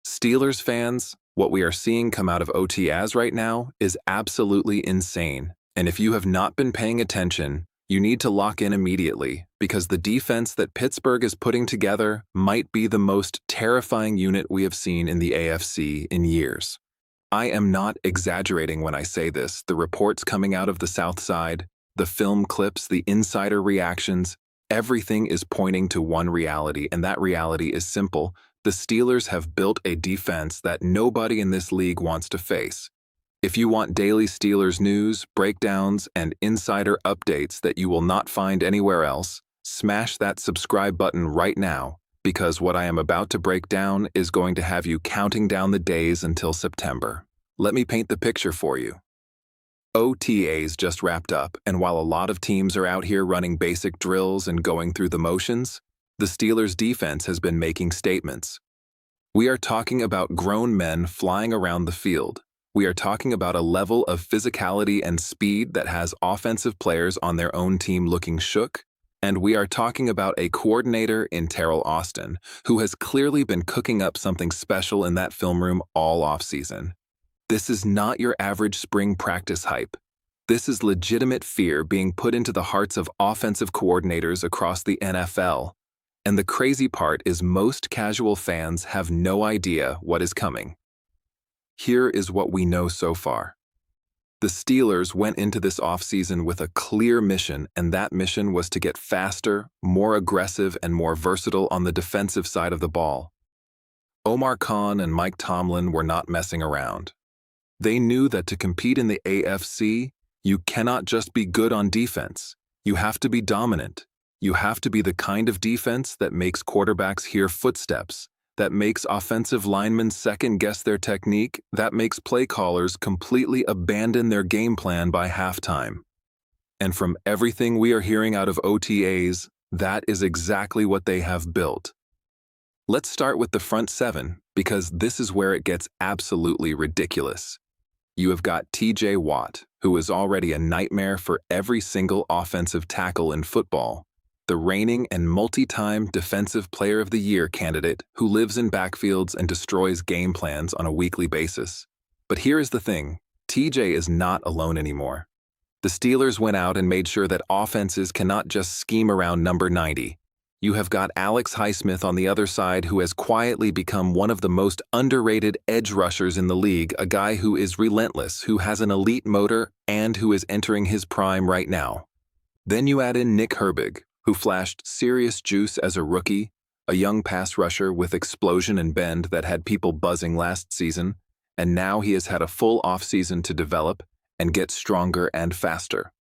Steelers fans, what we are seeing come out of OTAs right now is absolutely insane. And if you have not been paying attention, you need to lock in immediately because the defense that Pittsburgh is putting together might be the most terrifying unit we have seen in the AFC in years. I am not exaggerating when I say this. The reports coming out of the South Side, the film clips, the insider reactions, everything is pointing to one reality, and that reality is simple. The Steelers have built a defense that nobody in this league wants to face. If you want daily Steelers news, breakdowns, and insider updates that you will not find anywhere else, smash that subscribe button right now, because what I am about to break down is going to have you counting down the days until September. Let me paint the picture for you. OTAs just wrapped up, and while a lot of teams are out here running basic drills and going through the motions, the Steelers' defense has been making statements. We are talking about grown men flying around the field. We are talking about a level of physicality and speed that has offensive players on their own team looking shook, and we are talking about a coordinator in Terrell Austin who has clearly been cooking up something special in that film room all offseason. This is not your average spring practice hype. This is legitimate fear being put into the hearts of offensive coordinators across the NFL. And the crazy part is most casual fans have no idea what is coming. Here is what we know so far. The Steelers went into this offseason with a clear mission, and that mission was to get faster, more aggressive, and more versatile on the defensive side of the ball. Omar Khan and Mike Tomlin were not messing around. They knew that to compete in the AFC, you cannot just be good on defense. You have to be dominant. You have to be the kind of defense that makes quarterbacks hear footsteps, that makes offensive linemen second-guess their technique, that makes play callers completely abandon their game plan by halftime. And from everything we are hearing out of OTAs, that is exactly what they have built. Let's start with the front seven, because this is where it gets absolutely ridiculous. You have got TJ Watt, who is already a nightmare for every single offensive tackle in football, the reigning and multi-time Defensive Player of the Year candidate who lives in backfields and destroys game plans on a weekly basis. But here is the thing, TJ is not alone anymore. The Steelers went out and made sure that offenses cannot just scheme around number 90. You have got Alex Highsmith on the other side who has quietly become one of the most underrated edge rushers in the league, a guy who is relentless, who has an elite motor, and who is entering his prime right now. Then you add in Nick Herbig, who flashed serious juice as a rookie, a young pass rusher with explosion and bend that had people buzzing last season, and now he has had a full offseason to develop and get stronger and faster.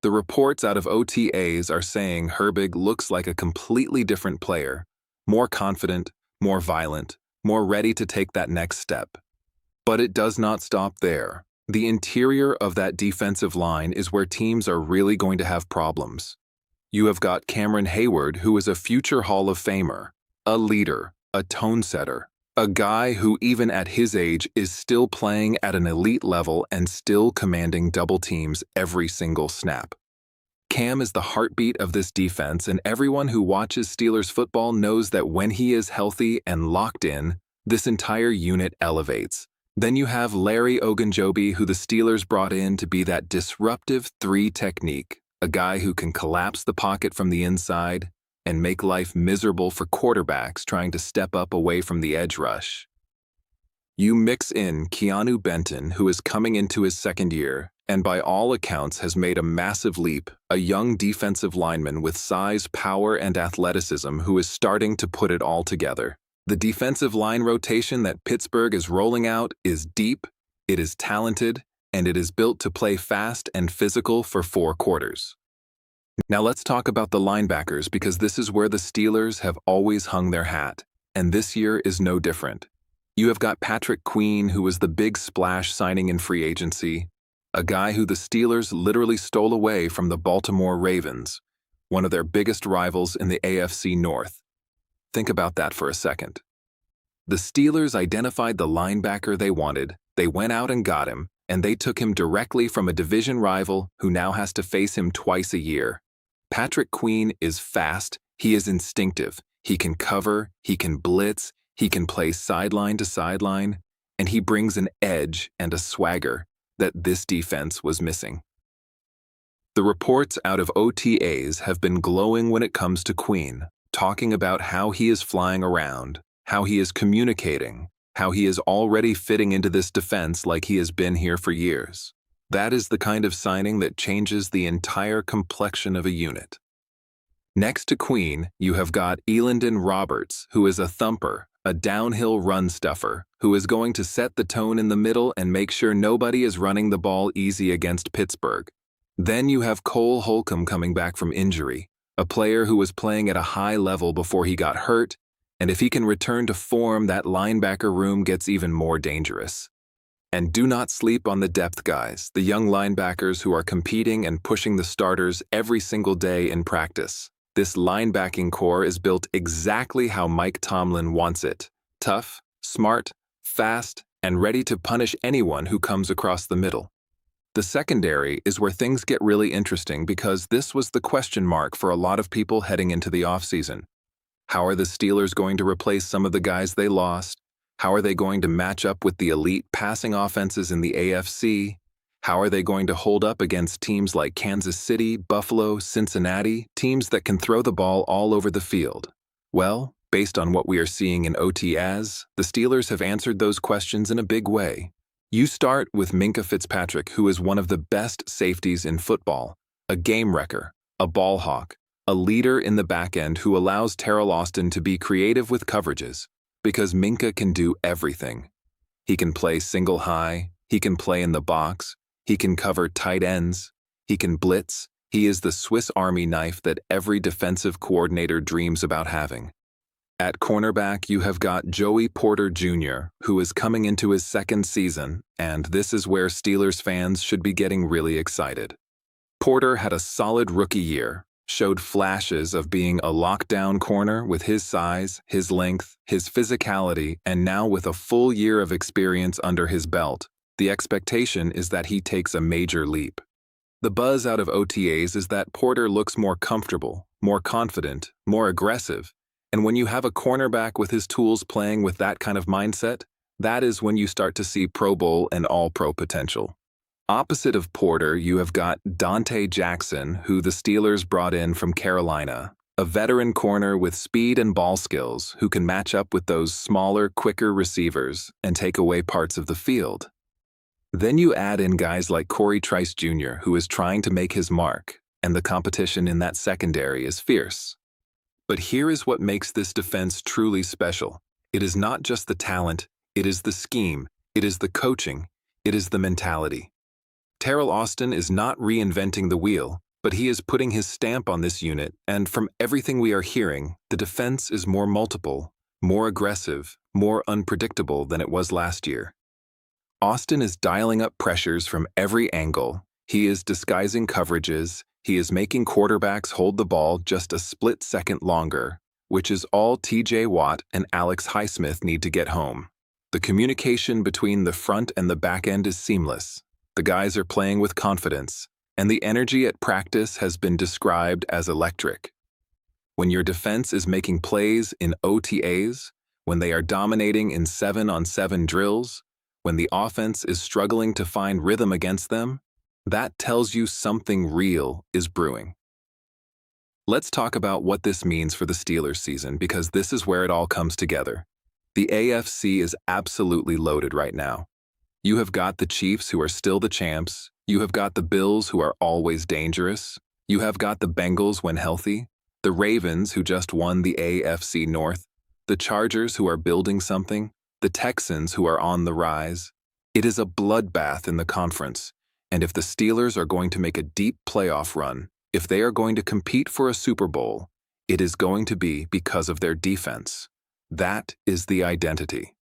The reports out of OTAs are saying Herbig looks like a completely different player, more confident, more violent, more ready to take that next step. But it does not stop there. The interior of that defensive line is where teams are really going to have problems. You have got Cameron Hayward, who is a future Hall of Famer, a leader, a tone setter, a guy who even at his age is still playing at an elite level and still commanding double teams every single snap. Cam is the heartbeat of this defense, and everyone who watches Steelers football knows that when he is healthy and locked in, this entire unit elevates. Then you have Larry Ogunjobi, who the Steelers brought in to be that disruptive 3 technique, a guy who can collapse the pocket from the inside and make life miserable for quarterbacks trying to step up away from the edge rush. You mix in Keanu Benton, who is coming into his second year, and by all accounts has made a massive leap, a young defensive lineman with size, power, and athleticism who is starting to put it all together. The defensive line rotation that Pittsburgh is rolling out is deep, it is talented, and it is built to play fast and physical for 4 quarters. Now let's talk about the linebackers, because this is where the Steelers have always hung their hat, and this year is no different. You have got Patrick Queen, who was the big splash signing in free agency, a guy who the Steelers literally stole away from the Baltimore Ravens, one of their biggest rivals in the AFC North. Think about that for a second. The Steelers identified the linebacker they wanted, they went out and got him, and they took him directly from a division rival who now has to face him twice a year. Patrick Queen is fast, he is instinctive, he can cover, he can blitz, He can play sideline to sideline, and he brings an edge and a swagger that this defense was missing. The reports out of OTAs have been glowing when it comes to Queen, talking about how he is flying around, how he is communicating, how he is already fitting into this defense like he has been here for years. That is the kind of signing that changes the entire complexion of a unit. Next to Queen, you have got Elandon Roberts, who is a thumper, a downhill run stuffer, who is going to set the tone in the middle and make sure nobody is running the ball easy against Pittsburgh. Then you have Cole Holcomb coming back from injury, a player who was playing at a high level before he got hurt, and if he can return to form, that linebacker room gets even more dangerous. And do not sleep on the depth guys, the young linebackers who are competing and pushing the starters every single day in practice. This linebacking core is built exactly how Mike Tomlin wants it: tough, smart, fast, and ready to punish anyone who comes across the middle. The secondary is where things get really interesting because this was the question mark for a lot of people heading into the offseason. How are the Steelers going to replace some of the guys they lost? How are they going to match up with the elite passing offenses in the AFC? How are they going to hold up against teams like Kansas City, Buffalo, Cincinnati, teams that can throw the ball all over the field? Well, based on what we are seeing in OTAs, the Steelers have answered those questions in a big way. You start with Minkah Fitzpatrick, who is one of the best safeties in football, a game wrecker, a ball hawk, a leader in the back end who allows Teryl Austin to be creative with coverages, because Minkah can do everything. He can play single high, he can play in the box, he can cover tight ends, he can blitz. He is the Swiss Army knife that every defensive coordinator dreams about having. At cornerback, you have got Joey Porter Jr., who is coming into his second season, and this is where Steelers fans should be getting really excited. Porter had a solid rookie year, showed flashes of being a lockdown corner with his size, his length, his physicality, and now with a full year of experience under his belt, the expectation is that he takes a major leap. The buzz out of OTAs is that Porter looks more comfortable, more confident, more aggressive, and when you have a cornerback with his tools playing with that kind of mindset, that is when you start to see Pro Bowl and All-Pro potential. Opposite of Porter, you have got Dante Jackson, who the Steelers brought in from Carolina, a veteran corner with speed and ball skills who can match up with those smaller, quicker receivers and take away parts of the field. Then you add in guys like Corey Trice Jr., who is trying to make his mark, and the competition in that secondary is fierce. But here is what makes this defense truly special. It is not just the talent, it is the scheme, it is the coaching, it is the mentality. Teryl Austin is not reinventing the wheel, but he is putting his stamp on this unit, and from everything we are hearing, the defense is more multiple, more aggressive, more unpredictable than it was last year. Austin is dialing up pressures from every angle. He is disguising coverages. He is making quarterbacks hold the ball just a split second longer, which is all TJ Watt and Alex Highsmith need to get home. The communication between the front and the back end is seamless. The guys are playing with confidence, and the energy at practice has been described as electric. When your defense is making plays in OTAs, when they are dominating in 7-on-7 drills, when the offense is struggling to find rhythm against them, that tells you something real is brewing. Let's talk about what this means for the Steelers season, because this is where it all comes together. The AFC is absolutely loaded right now. You have got the Chiefs, who are still the champs. You have got the Bills, who are always dangerous. You have got the Bengals when healthy. The Ravens, who just won the AFC North. The Chargers, who are building something. The Texans, who are on the rise. It is a bloodbath in the conference. And if the Steelers are going to make a deep playoff run, if they are going to compete for a Super Bowl, it is going to be because of their defense. That is the identity.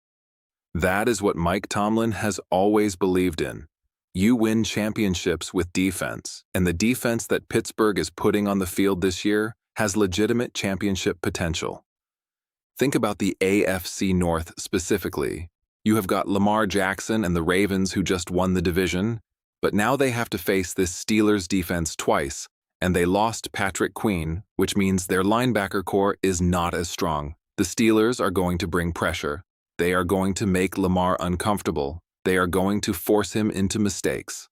That is what Mike Tomlin has always believed in. You win championships with defense, and the defense that Pittsburgh is putting on the field this year has legitimate championship potential. Think about the AFC North specifically. You have got Lamar Jackson and the Ravens, who just won the division, but now they have to face this Steelers defense twice, and they lost Patrick Queen, which means their linebacker core is not as strong. The Steelers are going to bring pressure. They are going to make Lamar uncomfortable. They are going to force him into mistakes.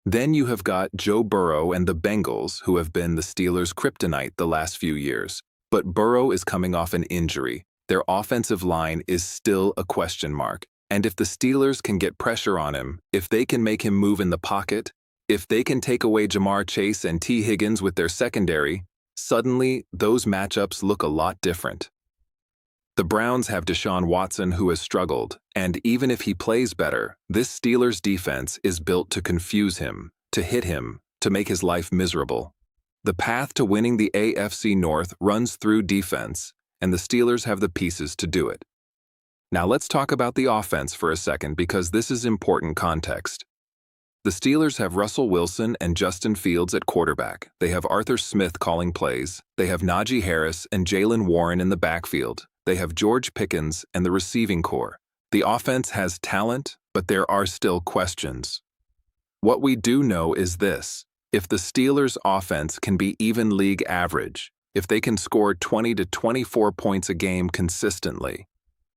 Then you have got Joe Burrow and the Bengals, who have been the Steelers' kryptonite the last few years. But Burrow is coming off an injury. Their offensive line is still a question mark. And if the Steelers can get pressure on him, if they can make him move in the pocket, if they can take away Jamar Chase and T. Higgins with their secondary, suddenly those matchups look a lot different. The Browns have Deshaun Watson, who has struggled, and even if he plays better, this Steelers defense is built to confuse him, to hit him, to make his life miserable. The path to winning the AFC North runs through defense, and the Steelers have the pieces to do it. Now let's talk about the offense for a second because this is important context. The Steelers have Russell Wilson and Justin Fields at quarterback. They have Arthur Smith calling plays. They have Najee Harris and Jaylen Warren in the backfield. They have George Pickens and the receiving corps. The offense has talent, but there are still questions. What we do know is this: if the Steelers' offense can be even league average, if they can score 20 to 24 points a game consistently,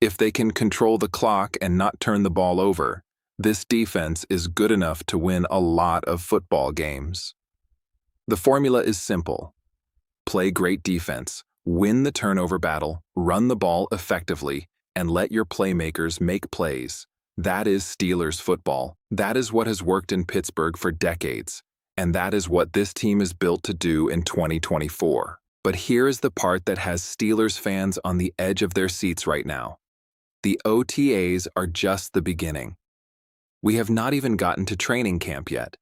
if they can control the clock and not turn the ball over, this defense is good enough to win a lot of football games. The formula is simple. Play great defense, win the turnover battle, run the ball effectively, and let your playmakers make plays. That is Steelers football. That is what has worked in Pittsburgh for decades. And that is what this team is built to do in 2024. But here is the part that has Steelers fans on the edge of their seats right now. The OTAs are just the beginning. We have not even gotten to training camp yet.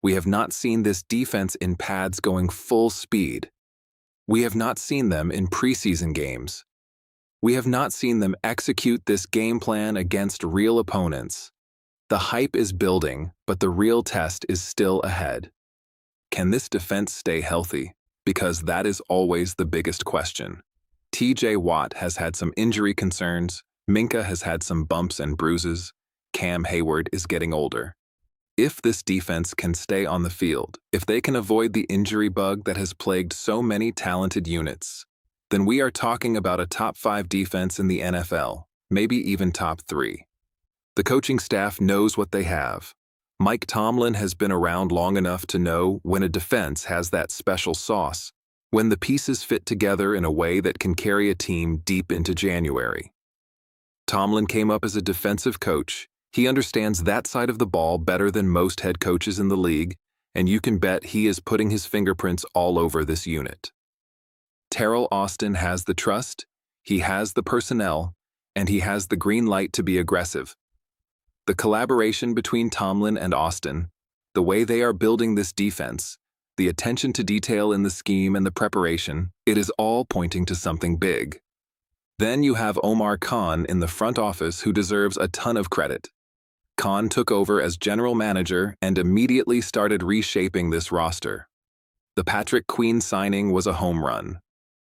We have not seen this defense in pads going full speed. We have not seen them in preseason games. We have not seen them execute this game plan against real opponents. The hype is building, but the real test is still ahead. Can this defense stay healthy? Because that is always the biggest question. TJ Watt has had some injury concerns. Minka has had some bumps and bruises. Cam Hayward is getting older. If this defense can stay on the field, if they can avoid the injury bug that has plagued so many talented units, then we are talking about a top 5 defense in the NFL, maybe even top 3. The coaching staff knows what they have. Mike Tomlin has been around long enough to know when a defense has that special sauce, when the pieces fit together in a way that can carry a team deep into January. Tomlin came up as a defensive coach. He understands that side of the ball better than most head coaches in the league, and you can bet he is putting his fingerprints all over this unit. Terrell Austin has the trust, he has the personnel, and he has the green light to be aggressive. The collaboration between Tomlin and Austin, the way they are building this defense, the attention to detail in the scheme and the preparation, it is all pointing to something big. Then you have Omar Khan in the front office who deserves a ton of credit. Khan took over as general manager and immediately started reshaping this roster. The Patrick Queen signing was a home run.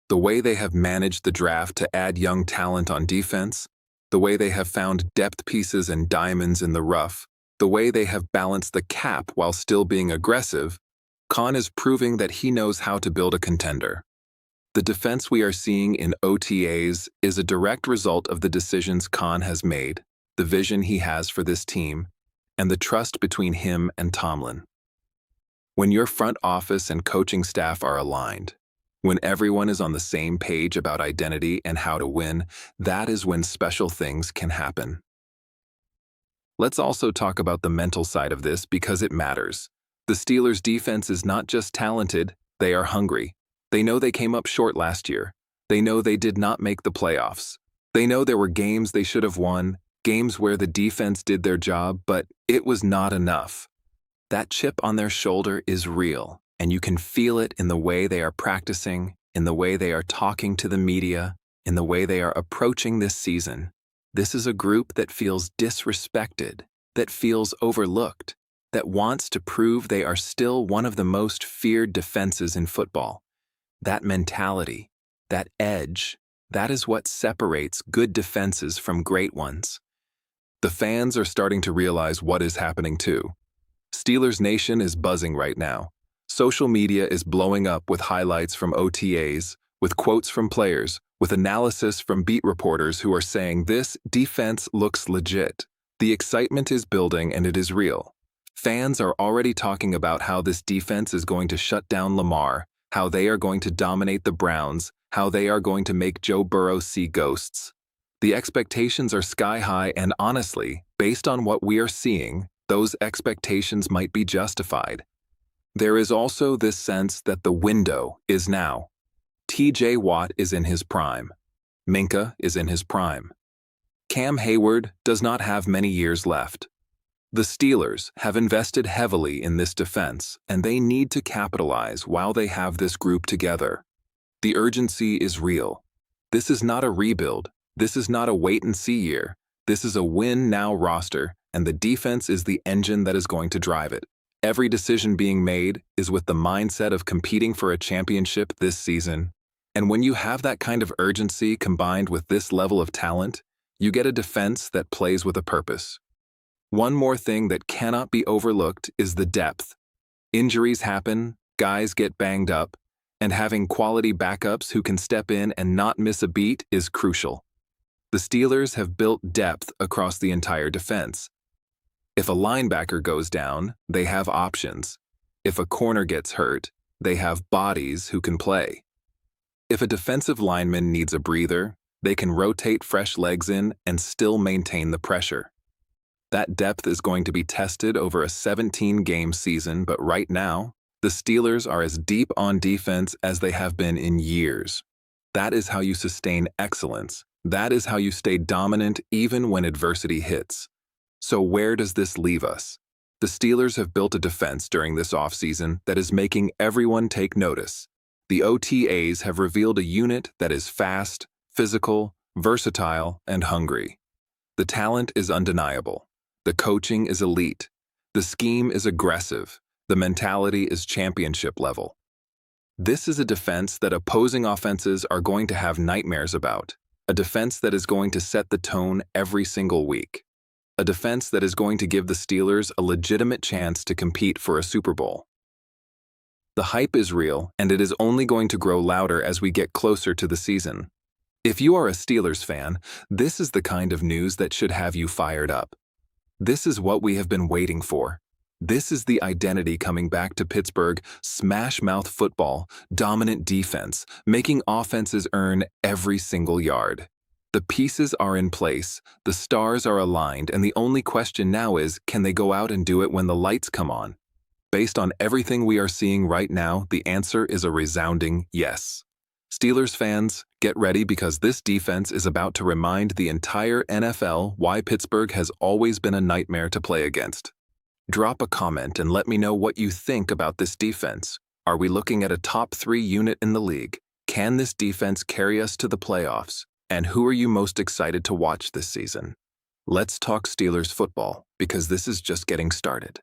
The way they have managed the draft to add young talent on defense, the way they have found depth pieces and diamonds in the rough, the way they have balanced the cap while still being aggressive, Khan is proving that he knows how to build a contender. The defense we are seeing in OTAs is a direct result of the decisions Khan has made, the vision he has for this team, and the trust between him and Tomlin. When your front office and coaching staff are aligned, when everyone is on the same page about identity and how to win, that is when special things can happen. Let's also talk about the mental side of this because it matters. The Steelers' defense is not just talented, they are hungry. They know they came up short last year. They know they did not make the playoffs. They know there were games they should have won, games where the defense did their job, but it was not enough. That chip on their shoulder is real, and you can feel it in the way they are practicing, in the way they are talking to the media, in the way they are approaching this season. This is a group that feels disrespected, that feels overlooked, that wants to prove they are still one of the most feared defenses in football. That mentality, that edge, that is what separates good defenses from great ones. The fans are starting to realize what is happening too. Steelers Nation is buzzing right now. Social media is blowing up with highlights from OTAs, with quotes from players, with analysis from beat reporters who are saying this defense looks legit. The excitement is building and it is real. Fans are already talking about how this defense is going to shut down Lamar, how they are going to dominate the Browns, how they are going to make Joe Burrow see ghosts. The expectations are sky high, and honestly, based on what we are seeing, those expectations might be justified. There is also this sense that the window is now. TJ Watt is in his prime. Minka is in his prime. Cam Hayward does not have many years left. The Steelers have invested heavily in this defense, and they need to capitalize while they have this group together. The urgency is real. This is not a rebuild. This is not a wait-and-see year. This is a win-now roster, and the defense is the engine that is going to drive it. Every decision being made is with the mindset of competing for a championship this season. And when you have that kind of urgency combined with this level of talent, you get a defense that plays with a purpose. One more thing that cannot be overlooked is the depth. Injuries happen, guys get banged up, and having quality backups who can step in and not miss a beat is crucial. The Steelers have built depth across the entire defense. If a linebacker goes down, they have options. If a corner gets hurt, they have bodies who can play. If a defensive lineman needs a breather, they can rotate fresh legs in and still maintain the pressure. That depth is going to be tested over a 17-game season, but right now, the Steelers are as deep on defense as they have been in years. That is how you sustain excellence. That is how you stay dominant even when adversity hits. So where does this leave us? The Steelers have built a defense during this offseason that is making everyone take notice. The OTAs have revealed a unit that is fast, physical, versatile, and hungry. The talent is undeniable. The coaching is elite. The scheme is aggressive. The mentality is championship level. This is a defense that opposing offenses are going to have nightmares about. A defense that is going to set the tone every single week. A defense that is going to give the Steelers a legitimate chance to compete for a Super Bowl. The hype is real, and it is only going to grow louder as we get closer to the season. If you are a Steelers fan, this is the kind of news that should have you fired up. This is what we have been waiting for. This is the identity coming back to Pittsburgh: smash-mouth football, dominant defense, making offenses earn every single yard. The pieces are in place, the stars are aligned, and the only question now is, can they go out and do it when the lights come on? Based on everything we are seeing right now, the answer is a resounding yes. Steelers fans, get ready, because this defense is about to remind the entire NFL why Pittsburgh has always been a nightmare to play against. Drop a comment and let me know what you think about this defense. Are we looking at a top 3 unit in the league? Can this defense carry us to the playoffs? And who are you most excited to watch this season? Let's talk Steelers football, because this is just getting started.